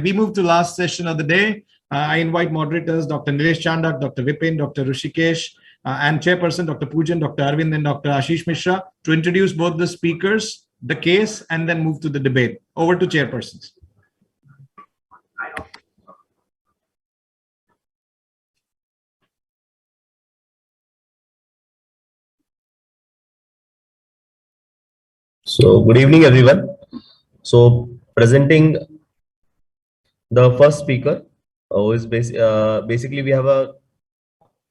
We move to last session of the day. I invite moderators Dr. Nilesh Chandak, Dr. Vipin, Dr. Rushikesh, and Chairperson Dr. Pujan, Dr. Arvind, and Dr. Ashish Mishra to introduce both the speakers, the case, and then move to the debate. Over to chairpersons. So good evening, everyone. So presenting the first speaker, who is basically we have a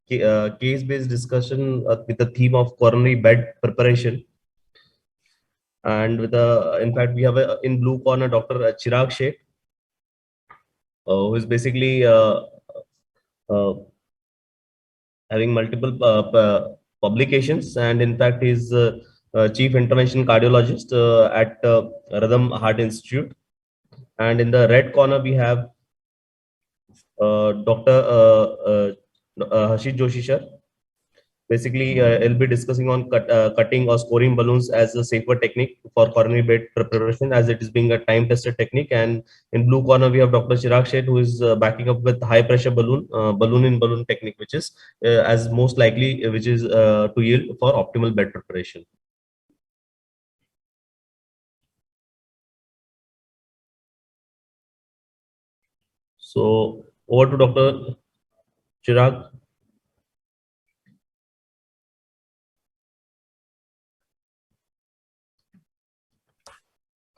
case-based discussion with the theme of coronary bed preparation, and with in fact we have in blue corner Dr. Chirag Sheikh, who is basically having multiple publications, and in fact he's chief intervention cardiologist at Rhythm Heart Institute. And in the red corner we have Dr. Harshit Joshi sir. Basically, he'll be discussing on cutting or scoring balloons as a safer technique for coronary bed preparation, as it is being a time-tested technique. And in blue corner, we have Dr. Chirag Sheth, who is backing up with high-pressure balloon-in-balloon technique, which is as most likely, which is to yield for optimal bed preparation. So over to Dr. Chirag.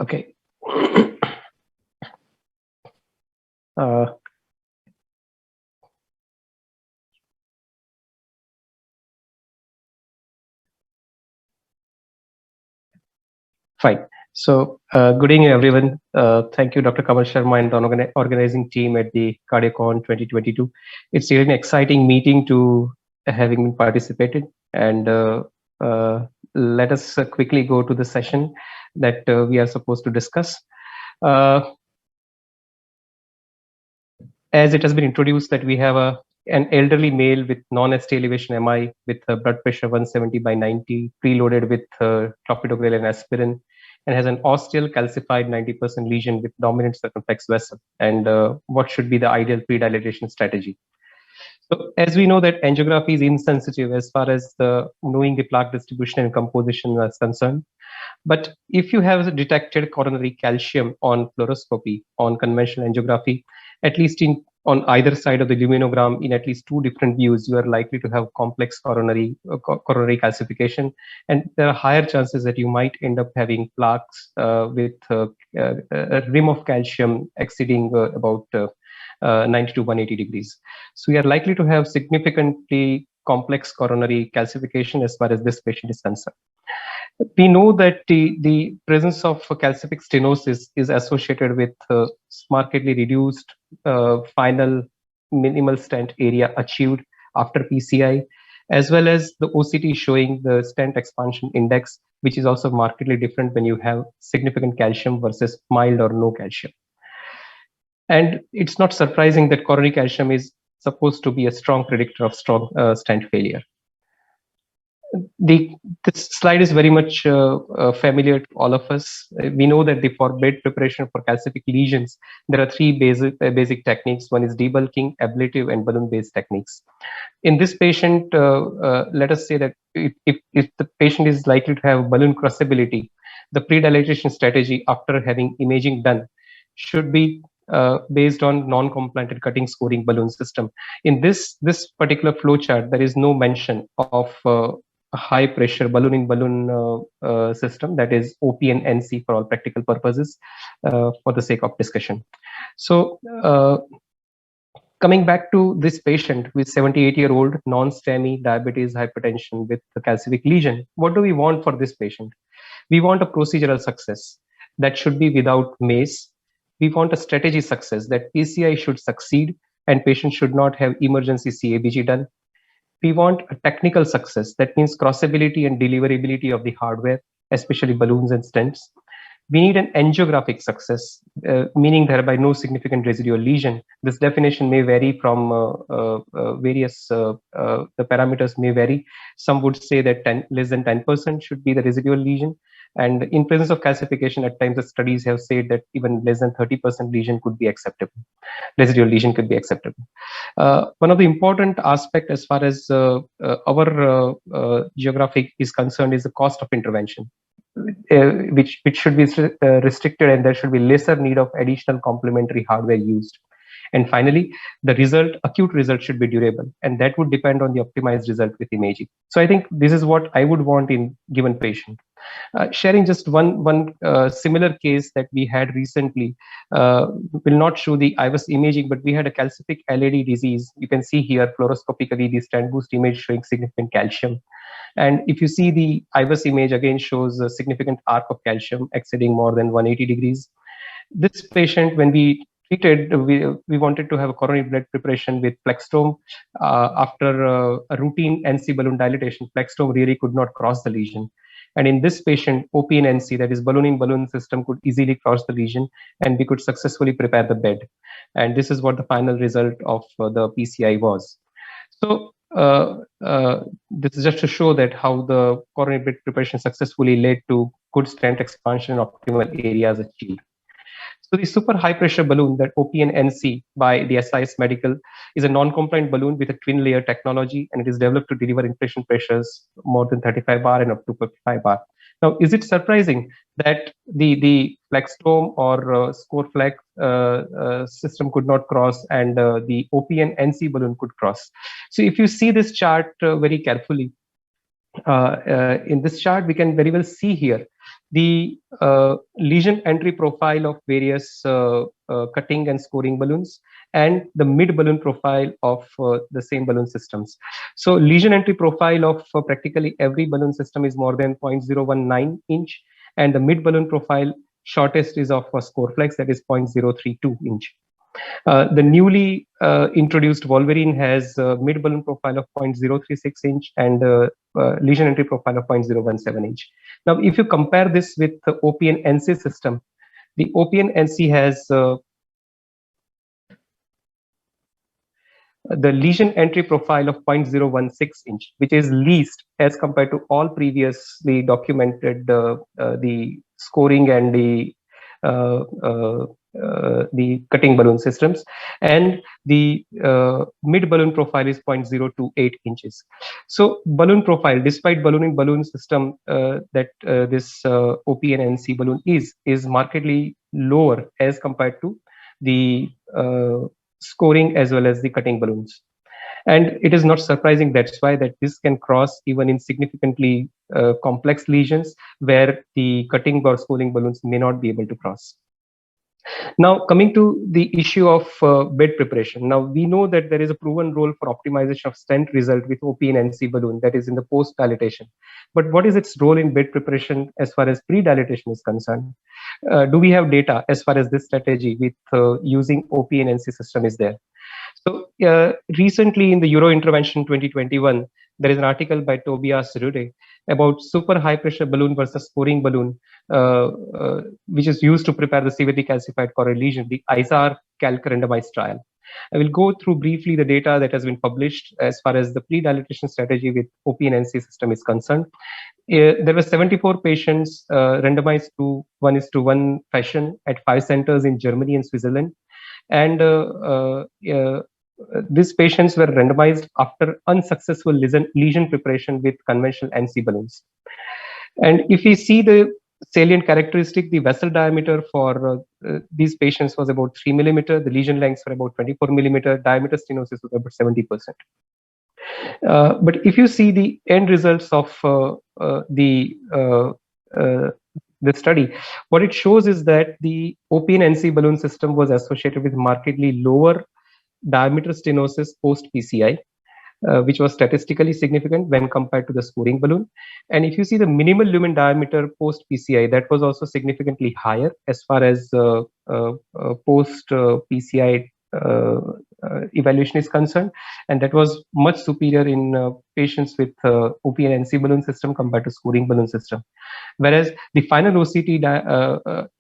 Okay. Fine. So good evening, everyone. Thank you, Dr. Kamal Sharma and the organizing team at the CardioCon 2022. It's really an exciting meeting to having been participated. And let us quickly go to the session that we are supposed to discuss. As it has been introduced that we have an elderly male with non-ST elevation MI with blood pressure 170/90, preloaded with Clopidogrel and aspirin, and has an osteal calcified 90% lesion with dominant circumflex vessel. And what should be the ideal pre-dilatation strategy? So as we know that angiography is insensitive as far as knowing the plaque distribution and composition is concerned. But if you have detected coronary calcium on fluoroscopy, on conventional angiography, at least on either side of the luminogram, in at least two different views, you are likely to have complex coronary calcification, and there are higher chances that you might end up having plaques with a rim of calcium exceeding about 90 to 180 degrees. So we are likely to have significantly complex coronary calcification as far as this patient is concerned. We know that the presence of calcific stenosis is associated with markedly reduced final minimal stent area achieved after PCI, as well as the OCT showing the stent expansion index, which is also markedly different when you have significant calcium versus mild or no calcium. And it's not surprising that coronary calcium is supposed to be a strong predictor of strong stent failure. This slide is very much familiar to all of us. We know that for bed preparation for calcific lesions, there are three basic techniques. One is debulking, ablative, and balloon-based techniques. In this patient, let us say that if the patient is likely to have balloon crossability, the pre-dilatation strategy after having imaging done should be based on non-complanted cutting scoring balloon system. In this particular flow chart, there is no mention of a high pressure balloon-in-balloon system, that is OP and NC for all practical purposes, for the sake of discussion. So coming back to this patient with 78-year-old non-STEMI diabetes, hypertension with the calcific lesion, what do we want for this patient? We want a procedural success that should be without MACE. We want a strategy success that PCI should succeed and patient should not have emergency CABG done. We want a technical success, that means crossability and deliverability of the hardware, especially balloons and stents. We need an angiographic success, meaning thereby no significant residual lesion. This definition may vary from various, the parameters may vary. Some would say that less than 10% should be the residual lesion. And in presence of calcification, at times the studies have said that even less than 30% lesion could be acceptable. Residual lesion could be acceptable. One of the important aspects as far as our geographic is concerned is the cost of intervention, which should be restricted, and there should be lesser need of additional complementary hardware used. And finally, the result, acute result, should be durable, and that would depend on the optimized result with imaging. So I think this is what I would want in given patient. Sharing just one similar case that we had recently, will not show the IVUS imaging, but we had a calcific LAD disease. You can see here fluoroscopically the stand boost image showing significant calcium. And if you see the IVUS image, again shows a significant arc of calcium exceeding more than 180 degrees. This patient, when we treated, we wanted to have a coronary blood preparation with plextome. After a routine NC balloon dilatation, plextome really could not cross the lesion. And in this patient, OP and NC, that is balloon in balloon system, could easily cross the lesion, and we could successfully prepare the bed. And this is what the final result of the PCI was. So this is just to show that how the coronary bed preparation successfully led to good stent expansion and optimal areas achieved. So the super high pressure balloon, that OPN NC by the SIS Medical, is a non-compliant balloon with a twin layer technology, and it is developed to deliver inpatient pressures more than 35 bar and up to 55 bar. Now, is it surprising that the plextome or score flex system could not cross, and the OPN NC balloon could cross? So if you see this chart very carefully, in this chart, we can very well see here the lesion entry profile of various cutting and scoring balloons, and the mid balloon profile of the same balloon systems. So lesion entry profile of practically every balloon system is more than 0.019 inch, and the mid balloon profile shortest is of a score flex, that is 0.032 inch. The newly introduced Wolverine has mid balloon profile of 0.036 inch and lesion entry profile of 0.017 inch. Now, if you compare this with the OPN NC system, the OPN NC has the lesion entry profile of 0.016 inch, which is least as compared to all previously documented the scoring and the cutting balloon systems, and the mid balloon profile is 0.028 inches. So balloon profile, despite balloon in balloon system that this OPN NC balloon is markedly lower as compared to the scoring as well as the cutting balloons. And it is not surprising, that's why that this can cross even in significantly complex lesions where the cutting or scoring balloons may not be able to cross. Now, coming to the issue of bed preparation. Now, we know that there is a proven role for optimization of stent result with OP and NC balloon, that is in the post dilatation. But what is its role in bed preparation as far as pre-dilatation is concerned? Do we have data as far as this strategy with using OP and NC system is there? So recently in the Euro Intervention 2021, there is an article by Tobias Rude about super high pressure balloon versus scoring balloon, which is used to prepare the severely calcified coronary lesion, the ISAR calc randomized trial. I will go through briefly the data that has been published as far as the pre-dilatation strategy with OP and NC system is concerned. There were 74 patients randomized to 1:1 fashion at 5 centers in Germany and Switzerland. And these patients were randomized after unsuccessful lesion preparation with conventional NC balloons. And if we see the salient characteristic, the vessel diameter for these patients was about 3 millimeter, the lesion lengths were about 24 millimeter, diameter stenosis was about 70%. But if you see the end results of the study, what it shows is that the OP and NC balloon system was associated with markedly lower diameter stenosis post PCI, which was statistically significant when compared to the scoring balloon. And if you see the minimal lumen diameter post PCI, that was also significantly higher as far as post PCI evaluation is concerned, and that was much superior in patients with OP and NC balloon system compared to scoring balloon system. Whereas the final OCT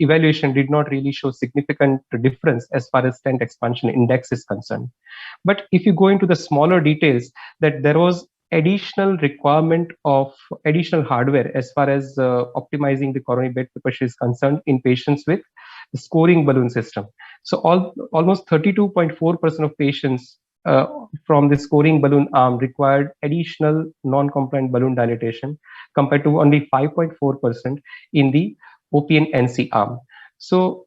evaluation did not really show significant difference as far as stent expansion index is concerned. But if you go into the smaller details, that there was additional requirement of additional hardware as far as optimizing the coronary bed preparation is concerned in patients with the scoring balloon system. So almost 32.4% of patients from the scoring balloon arm required additional non-compliant balloon dilatation compared to only 5.4% in the OPN-NC arm. So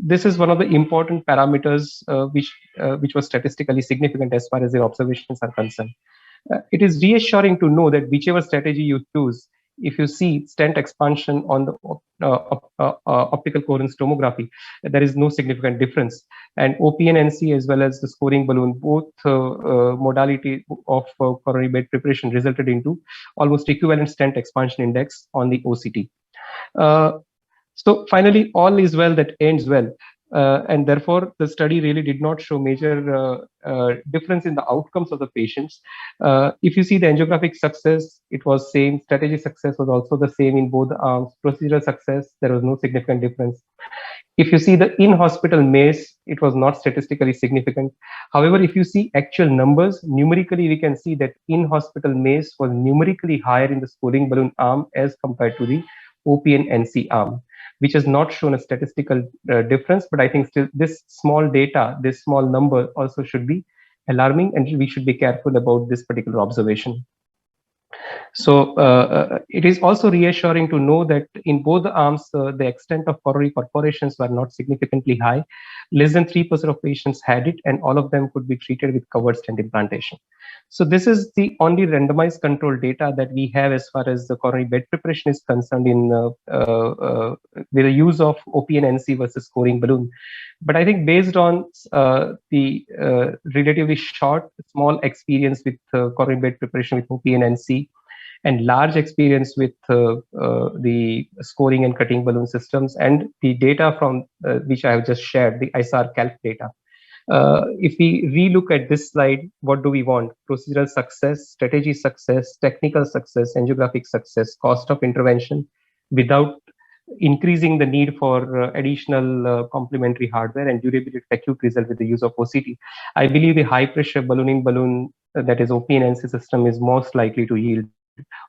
this is one of the important parameters which was statistically significant as far as the observations are concerned. It is reassuring to know that whichever strategy you choose, if you see stent expansion on the optical coherence tomography, there is no significant difference. And OPN-NC as well as the scoring balloon, both modality of coronary bed preparation resulted into almost equivalent stent expansion index on the OCT. So finally, all is well that ends well. And therefore, the study really did not show major difference in the outcomes of the patients. If you see the angiographic success, it was same. Strategy success was also the same in both arms. Procedural success, there was no significant difference. If you see the in-hospital MACE, it was not statistically significant. However, if you see actual numbers, numerically, we can see that in-hospital MACE was numerically higher in the scoring balloon arm as compared to the OPN-NC arm, which has not shown a statistical difference, but I think still this small data, this small number also should be alarming, and we should be careful about this particular observation. So it is also reassuring to know that in both the arms, the extent of coronary perforations were not significantly high. Less than 3% of patients had it, and all of them could be treated with covered stent implantation. So this is the only randomized control data that we have as far as the coronary bed preparation is concerned in with the use of OPN-NC versus scoring balloon. But I think based on the relatively short, small experience with coronary bed preparation with OPN-NC and large experience with the scoring and cutting balloon systems and the data from which I have just shared, the ISAR calc data. If we relook at this slide, what do we want? Procedural success, strategy success, technical success, angiographic success, cost of intervention without increasing the need for additional complementary hardware, and durability of acute result with the use of OCT. I believe the high pressure ballooning balloon, that is OPN-NC system, is most likely to yield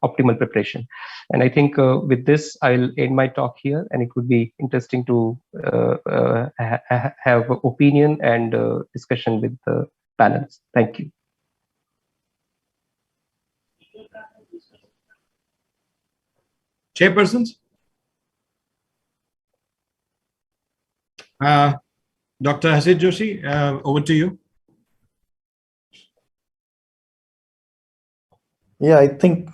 optimal preparation. And I think with this, I'll end my talk here, and it would be interesting to have opinion and discussion with the panelists. Thank you. Chairpersons? Dr. Hasid Joshi, over to you. Yeah, I think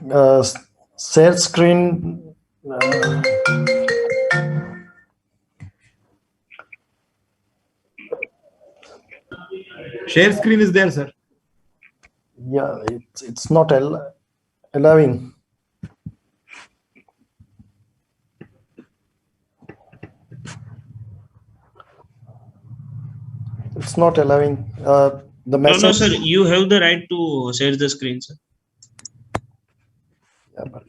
share screen. Share screen is there, sir. Yeah, it's not allowing. It's not allowing the message. No, sir, you have the right to share the screen, sir. Yeah, but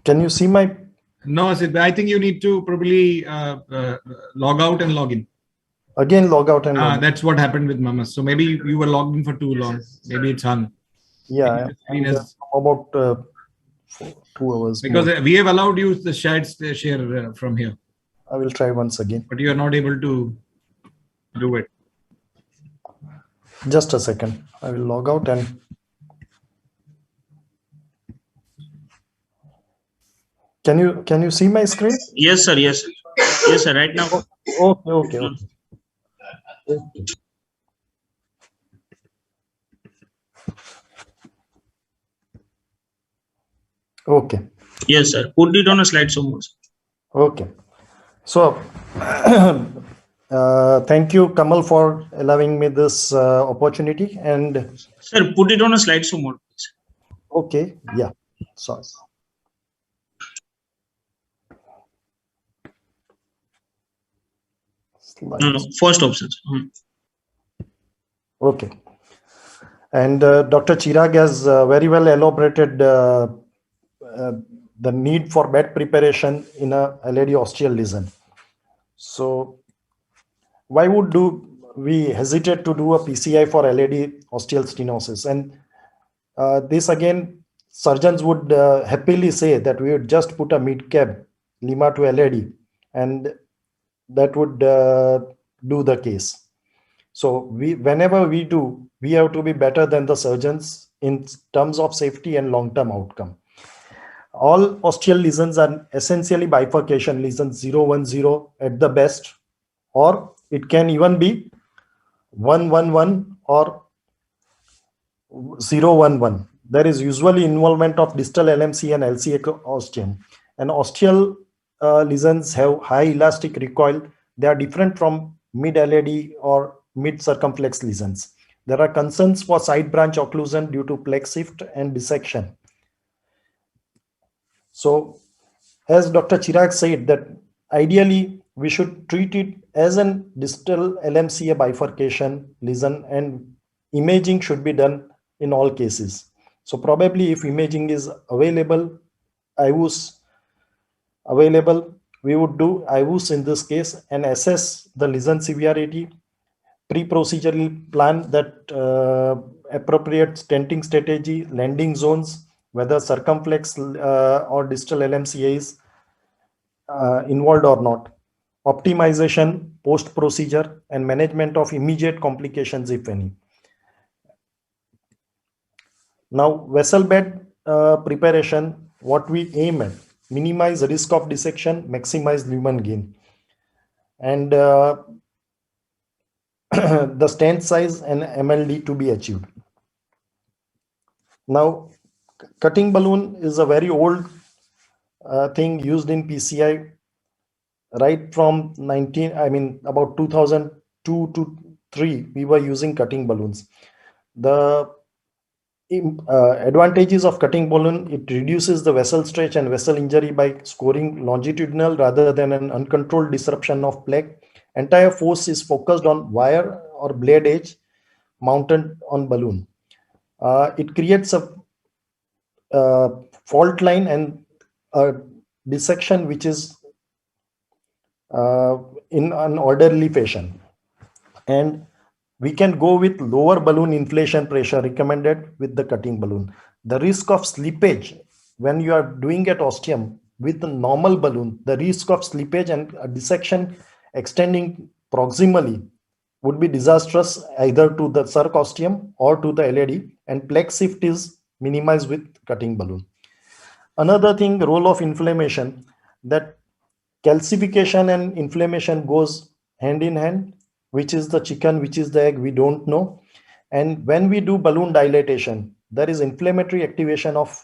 can you see my? No, Hasid, I think you need to probably log out and log in. Again, log out and log in. That's what happened with Mamas. So maybe you were logged in for too long. Maybe it's on. Yeah, about 2 hours. Because more. we have allowed you the share from here. I will try once again. But you are not able to do it. Just a second. I will log out and. Can you see my screen? Yes, sir. Yes, yes, sir. Right now. Okay. Okay. Yes, sir. Put it on a slide so much. Okay. So, thank you, Kamal, for allowing me this opportunity. And sir, put it on a slide so more, please. Okay. Yeah. Sorry. No, first option. Okay. And Dr. Chirag has very well elaborated the need for bed preparation in a LAD Osteal lesion. So why would we hesitate to do a PCI for LAD osteal stenosis? And this again, surgeons would happily say that we would just put a mid-cab Lima to LAD, and that would do the case. So whenever we do, we have to be better than the surgeons in terms of safety and long-term outcome. All osteal lesions are essentially bifurcation lesions, 0-1-0 at the best, or it can even be 1-1-1 or 0-1-1. There is usually involvement of distal LMC and LCA osteum. And osteal lesions have high elastic recoil. They are different from mid-LAD or mid-circumflex lesions. There are concerns for side branch occlusion due to plaque shift and dissection. So, as Dr. Chirag said, that ideally we should treat it as an distal LMCA bifurcation lesion, and imaging should be done in all cases. So probably if imaging is available, IVUS available, we would do IVUS in this case and assess the lesion severity, pre-procedural plan that appropriate stenting strategy, landing zones, whether circumflex or distal LMCA is involved or not, optimization post-procedure, and management of immediate complications, if any. Now, vessel bed preparation, what we aim at: minimize risk of dissection, maximize lumen gain, and the stent size and MLD to be achieved. Now, cutting balloon is a very old thing used in PCI right from about 2002 to 3. We were using cutting balloons. The advantages of cutting balloon: it reduces the vessel stretch and vessel injury by scoring longitudinal rather than an uncontrolled disruption of plaque. Entire force is focused on wire or blade edge mounted on balloon. It creates a fault line and a dissection which is in an orderly fashion, and we can go with lower balloon inflation pressure recommended with the cutting balloon. The risk of slippage when you are doing at ostium with the normal balloon, the risk of slippage and a dissection extending proximally would be disastrous either to the circ ostium or to the LAD, and plaque shift is minimized with cutting balloon. Another thing, role of inflammation, that calcification and inflammation goes hand in hand. Which is the chicken, which is the egg, we don't know. And when we do balloon dilatation, there is inflammatory activation of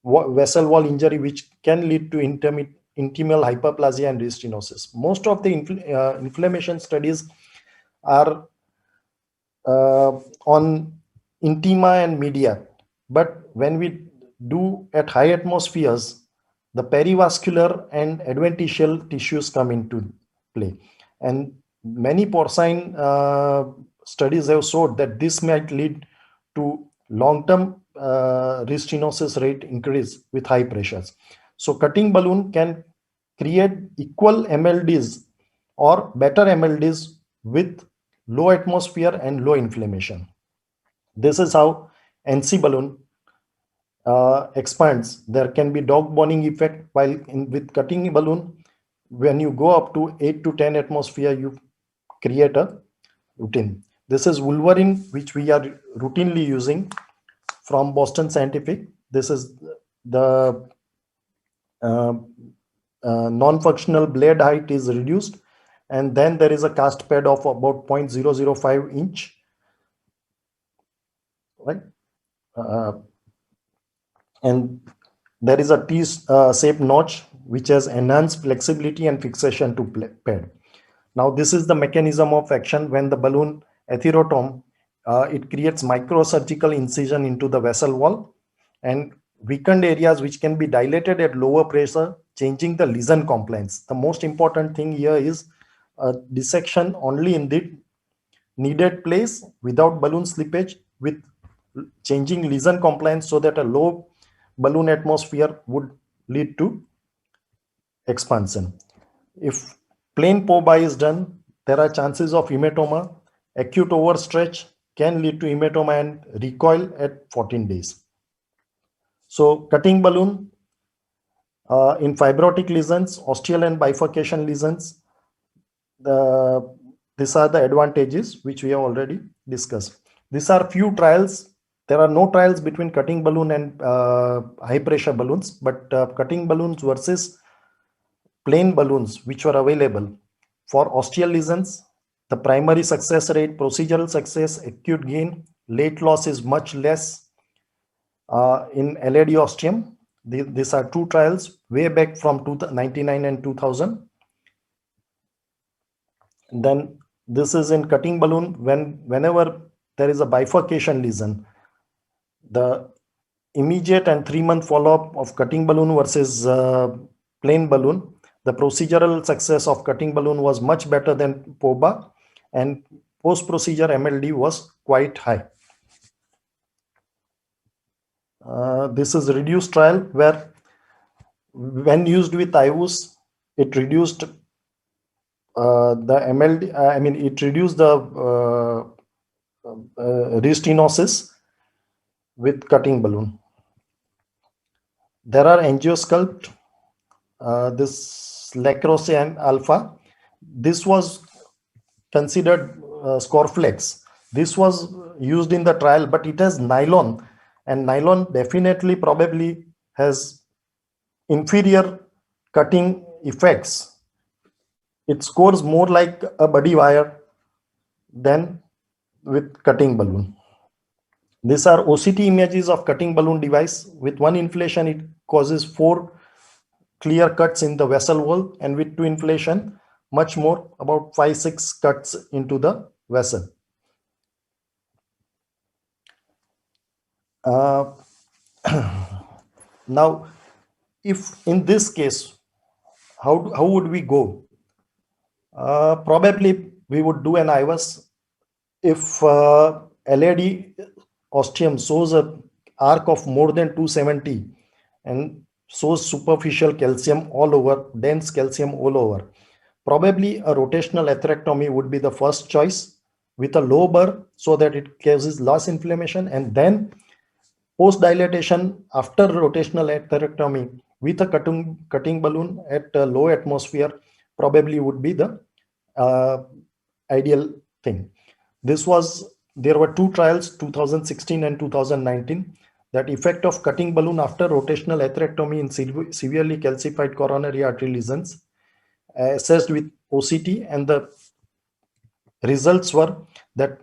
vessel wall injury, which can lead to intimal hyperplasia and restenosis. Most of the inflammation studies are on intima and media, but when we do at high atmospheres, the perivascular and adventitial tissues come into play, and many porcine studies have showed that this might lead to long-term restenosis rate increase with high pressures. So cutting balloon can create equal MLDs or better MLDs with low atmosphere and low inflammation. This is how NC balloon expands. There can be dog boning effect, while with cutting balloon, when you go up to 8 to 10 atmosphere, you create a routine. This is Wolverine, which we are routinely using from Boston Scientific. This is the non-functional blade height is reduced, and then there is a cast pad of about 0.005 inch, right? And there is a T-shaped notch which has enhanced flexibility and fixation to pad. Now, this is the mechanism of action. When the balloon atherotom, it creates microsurgical incision into the vessel wall and weakened areas which can be dilated at lower pressure, changing the lesion compliance. The most important thing here is dissection only in the needed place without balloon slippage, with changing lesion compliance, so that a low balloon atmosphere would lead to expansion. If plain POBA is done, there are chances of hematoma. Acute overstretch can lead to hematoma and recoil at 14 days. So cutting balloon in fibrotic lesions, osteal and bifurcation lesions, these are the advantages which we have already discussed. These are few trials. There are no trials between cutting balloon and high pressure balloons, but cutting balloons versus plain balloons which were available for osteal lesions, the primary success rate, procedural success, acute gain, late loss is much less in LAD ostium. These are two trials way back from 1999 and 2000. Then this is in cutting balloon. Whenever there is a bifurcation lesion, the immediate and 3-month follow-up of cutting balloon versus plain balloon, the procedural success of cutting balloon was much better than POBA, and post-procedure MLD was quite high. This is a reduced trial where when used with IVUS, it reduced the MLD, it reduced the restenosis with cutting balloon. There are angiosculpt, this Lacrosse and Alpha. This was considered Scorflex. This was used in the trial, but it has nylon, and nylon definitely probably has inferior cutting effects. It scores more like a buddy wire than with cutting balloon. These are OCT images of cutting balloon device. With one inflation, it causes 4 clear cuts in the vessel wall, and with 2 inflation, much more, about 5-6 cuts into the vessel. Now, if in this case, how would we go? Probably we would do an IVUS. If LAD ostium shows an arc of more than 270 and shows superficial calcium all over, dense calcium all over, probably a rotational atherectomy would be the first choice with a low burr so that it causes less inflammation, and then post dilatation after rotational atherectomy with a cutting balloon at a low atmosphere probably would be the ideal thing. There were 2 trials, 2016 and 2019, that effect of cutting balloon after rotational atherectomy in severely calcified coronary artery lesions assessed with OCT, and the results were that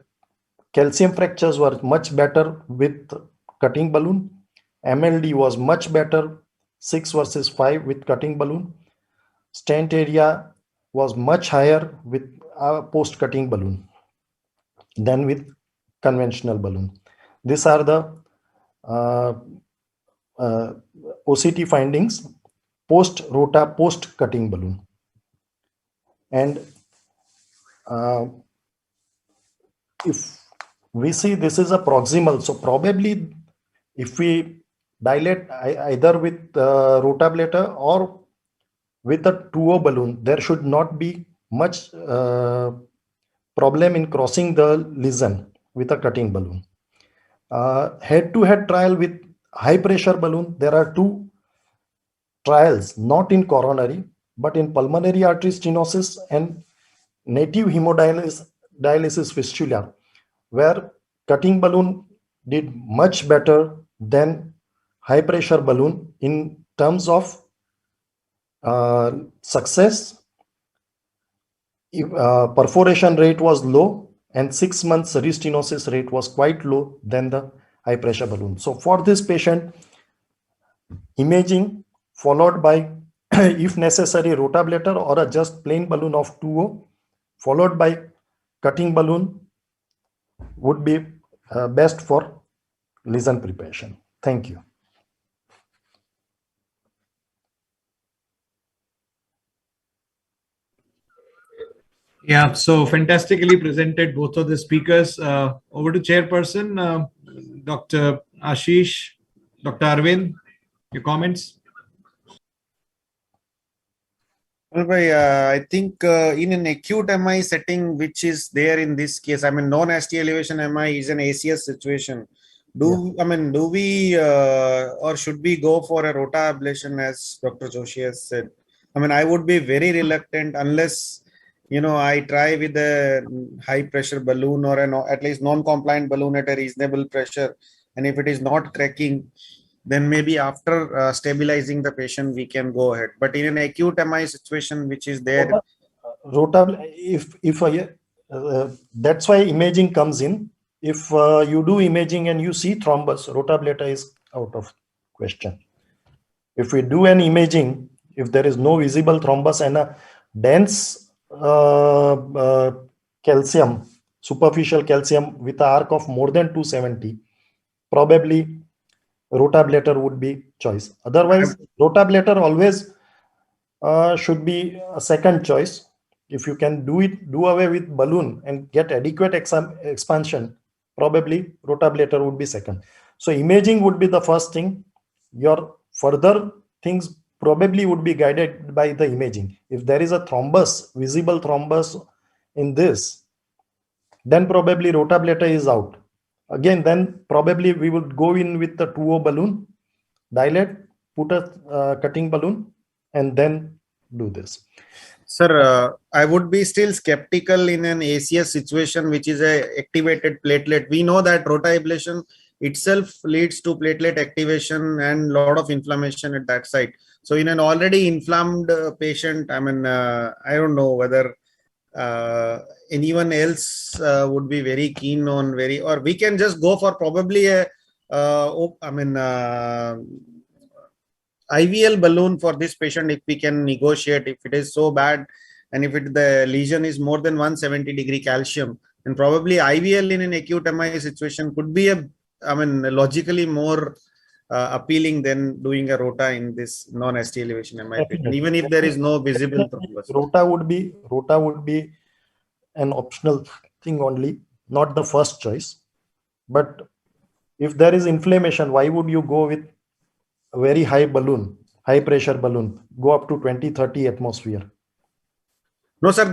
calcium fractures were much better with cutting balloon. MLD was much better, 6 versus 5 with cutting balloon. Stent area was much higher with post cutting balloon than with conventional balloon. These are the OCT findings post rota, post cutting balloon. And if we see this is a proximal, so probably if we dilate either with rotablator or with a 2O balloon, there should not be much problem in crossing the lesion with a cutting balloon. Head-to-head trial with high pressure balloon, there are 2 trials, not in coronary, but in pulmonary artery stenosis and native hemodialysis fistula, where cutting balloon did much better than high pressure balloon in terms of success. Perforation rate was low, and 6 months restenosis rate was quite low than the high pressure balloon. So for this patient, imaging followed by if necessary rotablator or a just plain balloon of 2O followed by cutting balloon would be best for lesion preparation. Thank you. Yeah, so fantastically presented both of the speakers. Over to chairperson, Dr. Ashish, Dr. Arvind, your comments. I think in an acute MI setting, which is there in this case, I mean, non-ST elevation MI is an ACS situation. Do we or should we go for a rota ablation as Dr. Joshi has said? I mean, I would be very reluctant unless, I try with a high pressure balloon or at least non-compliant balloon at a reasonable pressure. And if it is not cracking, then maybe after stabilizing the patient, we can go ahead. But in an acute MI situation, which is there, Rota, if that's why imaging comes in. If you do imaging and you see thrombus, rotablator is out of question. If we do an imaging, if there is no visible thrombus and a dense calcium, superficial calcium with an arc of more than 270, probably rotablator would be choice. Otherwise, rotablator always should be a second choice. If you can do away with balloon and get adequate expansion, probably rotablator would be second. So imaging would be the first thing. Your further things probably would be guided by the imaging. If there is a thrombus, visible thrombus in this, then probably rotablator is out. Again, then probably we would go in with the 2O balloon, dilate, put a cutting balloon, and then do this. Sir, I would be still skeptical in an ACS situation, which is a activated platelet. We know that rota ablation itself leads to platelet activation and lot of inflammation at that site. So in an already inflamed patient, I mean, I don't know whether anyone else would be very keen on or we can just go for probably a, IVL balloon for this patient if we can negotiate. If it is so bad and if the lesion is more than 170-degree calcium, then probably IVL in an acute MI situation could be logically more appealing than doing a rota in this non-ST elevation MI patient, even if there is no visible thrombus. Rota would be an optional thing only, not the first choice. But if there is inflammation, why would you go with a very high balloon, high pressure balloon, go up to 20-30 atmosphere? No, sir,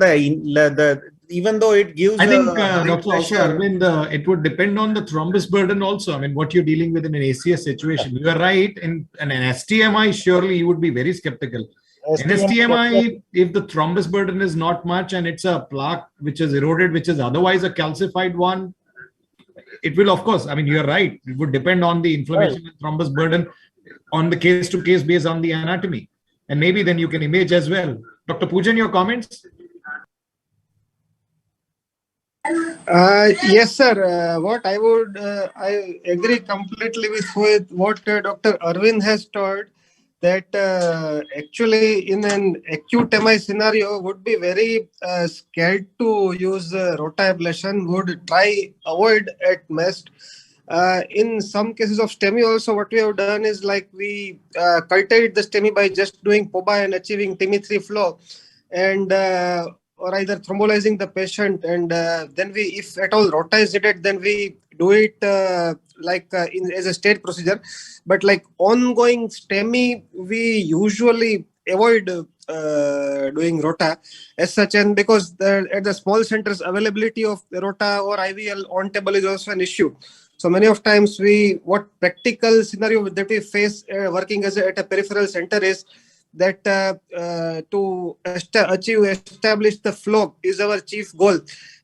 even though it gives, I think Dr. Arvind, it would depend on the thrombus burden also. I mean, what you're dealing with in an ACS situation. You are right. In an STMI, surely you would be very skeptical. In STMI, if the thrombus burden is not much and it's a plaque which is eroded, which is otherwise a calcified one, it will, of course, I mean, you're right. It would depend on the inflammation and thrombus burden on the case-to-case based on the anatomy. And maybe then you can image as well. Dr. Pujan, your comments? Yes, sir. What I would, I agree completely with what Dr. Arvind has told, that actually in an acute MI scenario would be very scared to use rota ablation, would avoid at best. In some cases of STEMI also, what we have done is like we curtailed the STEMI by just doing POBA and achieving TIMI3 flow, and or either thrombolizing the patient, and then we, if at all rota is needed, then we do it as a state procedure. But like ongoing STEMI, we usually avoid doing rota as such, and because at the small centers, availability of rota or IVL on table is also an issue. So many of times what practical scenario that we face working at a peripheral center is that to establish the flow is our chief goal,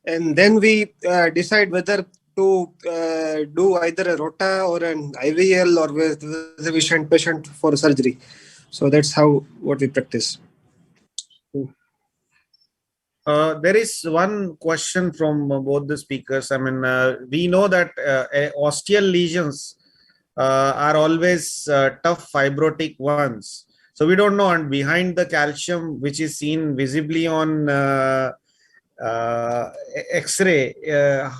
and then we decide whether to do either a rota or an IVL, or whether we send patient for surgery. So that's what we practice. There is one question from both the speakers. I mean, we know that osteal lesions are always tough fibrotic ones. So we don't know, and behind the calcium, which is seen visibly on X-ray,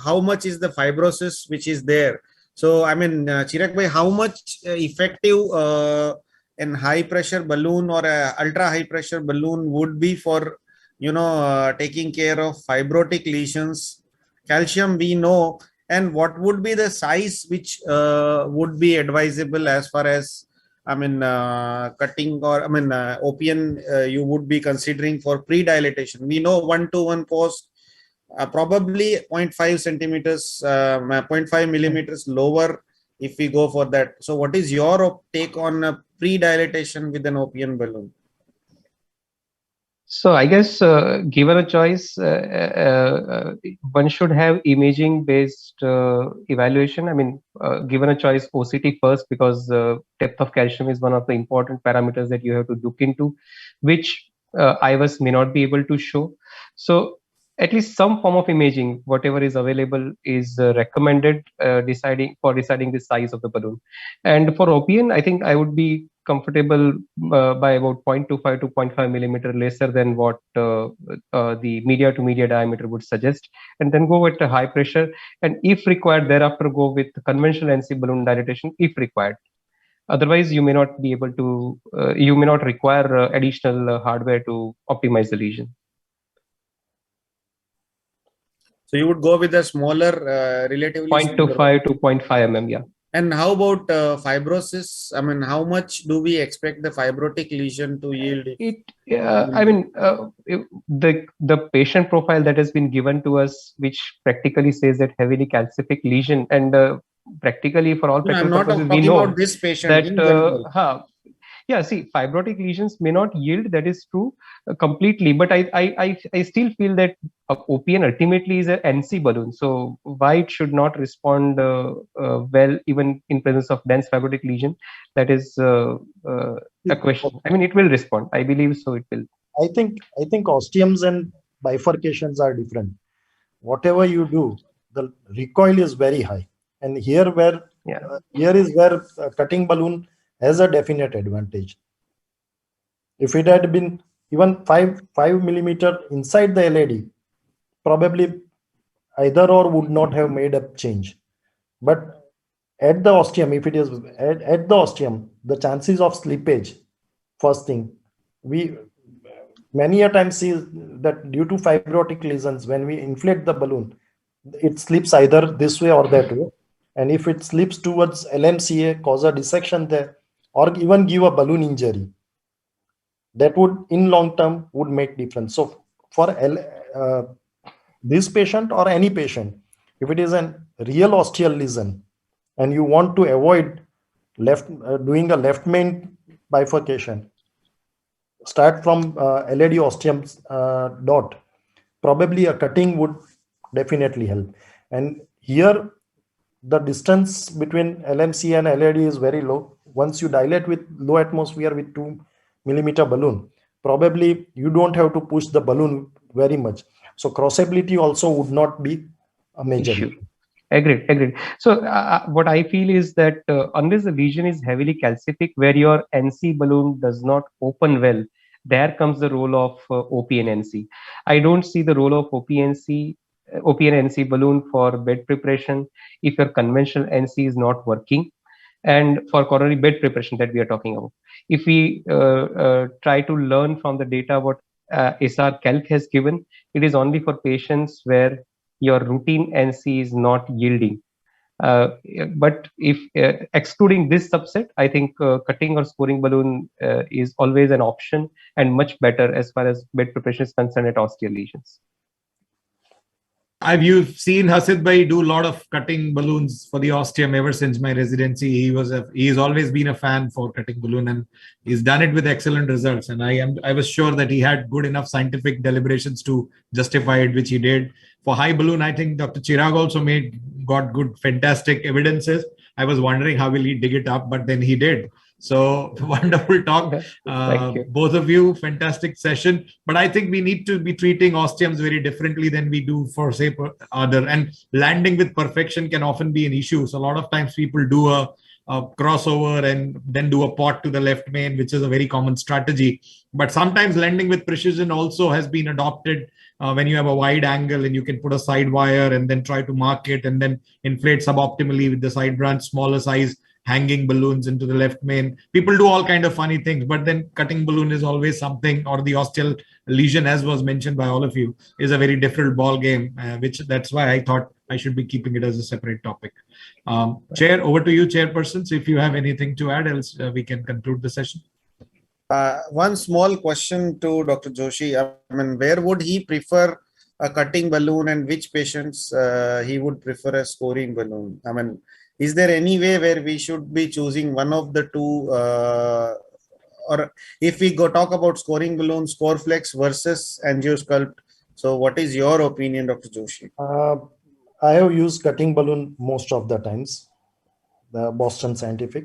how much is the fibrosis which is there? So, I mean, Chirag bhai, how much effective an high pressure balloon or a ultra high pressure balloon would be for, taking care of fibrotic lesions? Calcium we know, and what would be the size which would be advisable as far as I mean, cutting or OPN you would be considering for pre-dilatation? We know 1-to-1 post probably 0.5 centimeters, 0.5 millimeters lower if we go for that. So what is your take on pre-dilatation with an OPN balloon? So I guess given a choice, one should have imaging based evaluation. I mean, given a choice, OCT first, because depth of calcium is one of the important parameters that you have to look into, which IVUS may not be able to show. So at least some form of imaging, whatever is available, is recommended deciding the size of the balloon. And for OPN, I think I would be comfortable by about 0.25 to 0.5 millimeter lesser than what the media to media diameter would suggest, and then go with high pressure, and if required thereafter go with conventional NC balloon dilatation if required. Otherwise you may not be able to you may not require additional hardware to optimize the lesion. So you would go with a smaller relatively 0.25 to 0.5 mm. Yeah. And how about fibrosis? I mean, how much do we expect the fibrotic lesion to yield? I mean, the patient profile that has been given to us, which practically says that heavily calcific lesion, and practically for all practical purposes, we know about this patient that yeah, see, fibrotic lesions may not yield, that is true completely, but I still feel that OPN ultimately is a NC balloon, so why it should not respond well even in presence of dense fibrotic lesion, that is a question. I mean, it will respond, I believe so. It will. I think osteums and bifurcations are different. Whatever you do, the recoil is very high, and here is where cutting balloon has a definite advantage. If it had been even 5 millimeter inside the LAD, probably either or would not have made a change. But at the osteum, if it is at the osteum, the chances of slippage, first thing, we many a time see that due to fibrotic lesions, when we inflate the balloon, it slips either this way or that way. And if it slips towards LMCA, cause a dissection there, or even give a balloon injury, that would in long term would make difference. So for this patient or any patient, if it is a real osteal lesion and you want to avoid doing a left main bifurcation, start from LAD osteum dot, probably a cutting would definitely help. And here the distance between LMC and LAD is very low. Once you dilate with low atmosphere with 2 millimeter balloon, probably you don't have to push the balloon very much. So crossability also would not be a major issue. Agreed. So what I feel is that unless the lesion is heavily calcific, where your NC balloon does not open well, there comes the role of OPN-NC. I don't see the role of OPN-NC balloon for bed preparation if your conventional NC is not working, and for coronary bed preparation that we are talking about. If we try to learn from the data what SR Calc has given, it is only for patients where your routine NC is not yielding. But if excluding this subset, I think cutting or scoring balloon is always an option and much better as far as bed preparation is concerned at osteal lesions. You've seen Hasid Bhai do a lot of cutting balloons for the osteum ever since my residency. He's always been a fan for cutting balloon, and he's done it with excellent results. And I was sure that he had good enough scientific deliberations to justify it, which he did. For high balloon, I think Dr. Chirag also got good, fantastic evidences. I was wondering how will he dig it up, but then he did. So wonderful talk. Both of you, fantastic session. But I think we need to be treating osteums very differently than we do for, say, other. And landing with perfection can often be an issue. So a lot of times people do a crossover and then do a pot to the left main, which is a very common strategy. But sometimes landing with precision also has been adopted when you have a wide angle and you can put a side wire and then try to mark it and then inflate suboptimally with the side branch, smaller size hanging balloons into the left main. People do all kind of funny things, but then cutting balloon is always something, or the osteal lesion, as was mentioned by all of you, is a very different ball game, which that's why I thought I should be keeping it as a separate topic. Chair, over to you, chairperson. So if you have anything to add, else we can conclude the session. One small question to Dr. Joshi. I mean, where would he prefer a cutting balloon, and which patients he would prefer a scoring balloon? I mean, is there any way where we should be choosing one of the two? Or if we go talk about scoring balloon, Scoreflex versus Angiosculpt. So what is your opinion, Dr. Joshi? I have used cutting balloon most of the times. The Boston Scientific.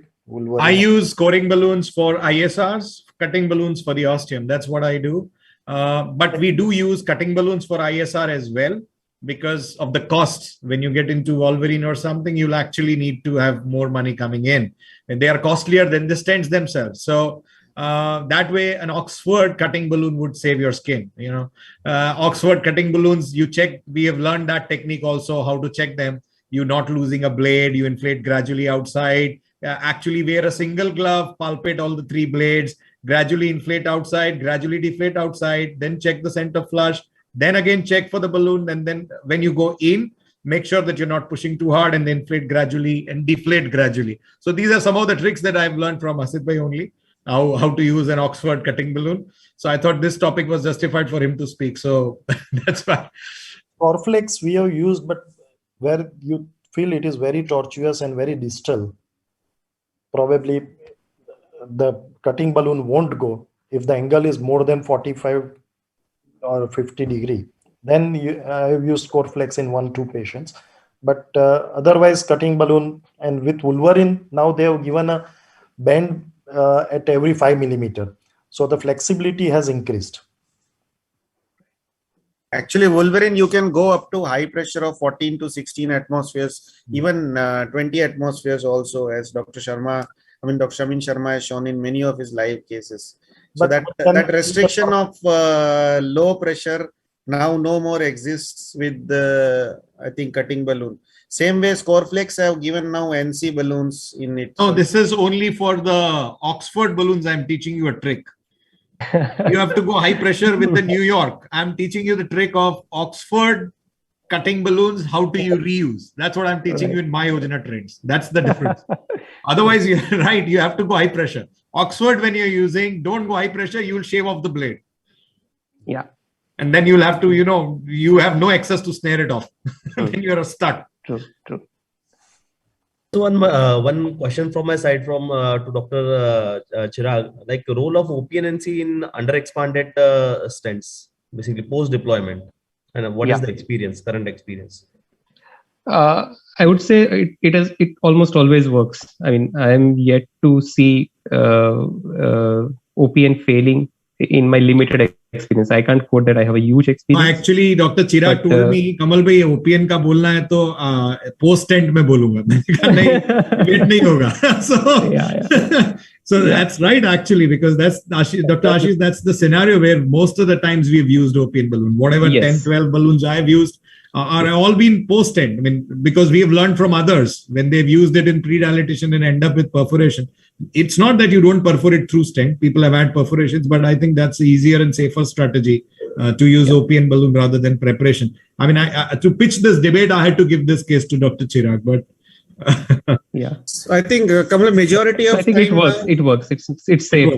I use scoring balloons for ISRs, cutting balloons for the osteum. That's what I do. But we do use cutting balloons for ISR as well, because of the costs. When you get into Wolverine or something, you'll actually need to have more money coming in, and they are costlier than the stents themselves. So that way, an Oxford cutting balloon would save your skin. You know, Oxford cutting balloons, you check. We have learned that technique also, how to check them. You're not losing a blade. You inflate gradually outside. Actually wear a single glove, palpate all the 3 blades, gradually inflate outside, gradually deflate outside, then check the center flush, then again check for the balloon, and then when you go in, make sure that you're not pushing too hard, and then inflate gradually and deflate gradually. So these are some of the tricks that I've learned from Asit Bhai only, how to use an Oxford cutting balloon. So I thought this topic was justified for him to speak. So that's why. Scoreflex we have used, but where you feel it is very tortuous and very distal, probably the cutting balloon won't go. If the angle is more than 45 or 50 degree, then I have used Scoreflex in 1-2 patients. But otherwise, cutting balloon, and with Wolverine, now they have given a bend at every 5 millimeter. So the flexibility has increased. Actually, Wolverine, you can go up to high pressure of 14 to 16 atmospheres, even 20 atmospheres also, as Dr. Shamin Sharma has shown in many of his live cases. So But that restriction of low pressure now no more exists with the, I think, cutting balloon. Same way, Scoreflex have given now NC balloons in it. No, this is only for the Oxford balloons. I'm teaching you a trick. You have to go high pressure with the New York. I'm teaching you the trick of Oxford cutting balloons. How do you reuse? That's what I'm teaching you in my Ojana trades. That's the difference. Otherwise, you're right. You have to go high pressure. Oxford, when you're using, don't go high pressure. You will shave off the blade. Yeah. And then you'll have to, you have no access to snare it off. Then you're stuck. True. So one question from my side to Dr. Chirag, like role of OPNNC in underexpanded stents, basically post deployment, and what is the current experience? I would say it almost always works. I mean, I am yet to see OPN failing in my limited experience. I can't quote that I have a huge experience. No, actually, Dr. Chirag told me, Kamal bhai, OPN ka bolna hai to post tent mein bolunga. Wait nahi hoga. So that's right, actually, because that's Dr. Ashish, that's the scenario where most of the times we've used OPN balloon. Whatever 10, 12 balloons I've used are all been post tent. I mean, because we have learned from others when they've used it in pre-dilatation and end up with perforation. It's not that you don't perforate through stent. People have had perforations, but I think that's the easier and safer strategy to use OPN balloon rather than preparation. I mean, to pitch this debate, I had to give this case to Dr. Chirag, but I think majority of I think it works. It's safe.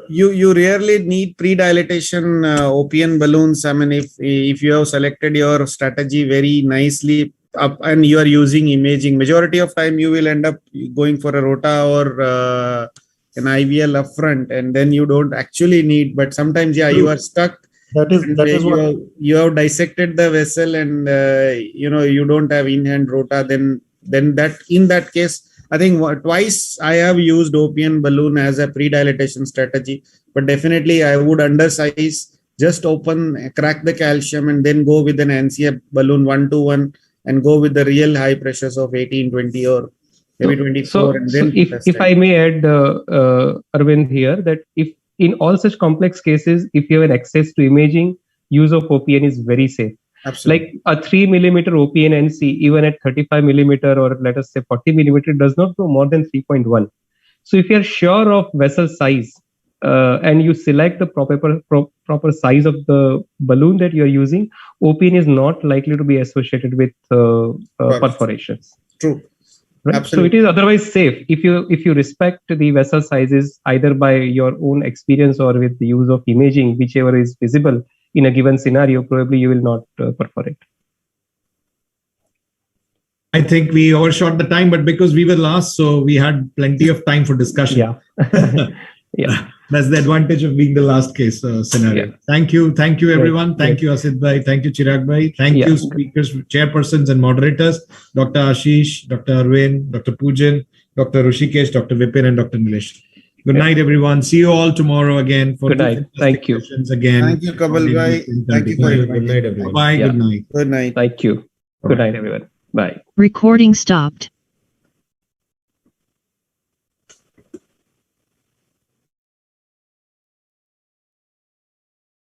You rarely need pre-dilatation OPN balloons. I mean, if you have selected your strategy very nicely up and you are using imaging, majority of time you will end up going for a rota or an IVL upfront, and then you don't actually need. But sometimes, you are stuck. That is what you have dissected the vessel, and you don't have in-hand rota. Then that in that case, I think twice I have used OPN balloon as a pre-dilatation strategy, but definitely I would undersize, just crack the calcium, and then go with an NCF balloon 1-to-1 and go with the real high pressures of 18, 20 or maybe 24. So if I may add, Arvind here, that if in all such complex cases, if you have an access to imaging, use of OPN is very safe. Absolutely. Like a 3 millimeter OPNNC, even at 35 millimeter or let us say 40 millimeter, does not go more than 3.1. So if you're sure of vessel size and you select the proper size of the balloon that you're using, OPN is not likely to be associated with perforations. True. Right? Absolutely. So it is otherwise safe if you respect the vessel sizes either by your own experience or with the use of imaging, whichever is visible in a given scenario. Probably you will not perforate. I think we overshot the time, but because we were last, so we had plenty of time for discussion. Yeah. Yeah. That's the advantage of being the last case scenario. Yeah. Thank you, everyone. Thank you, Asit Bhai. Thank you, Chirag Bhai. Thank you, speakers, chairpersons, and moderators, Dr. Ashish, Dr. Arvind, Dr. Pujan, Dr. Rushikesh, Dr. Vipin, and Dr. Nilesh. Good night, everyone. See you all tomorrow again for good night. Thank you. Again. Thank you, Kapil Bhai. Thank you for Good night, everyone. Bye. Good night. Good night. Thank you. Good night, everyone. Bye. Recording stopped.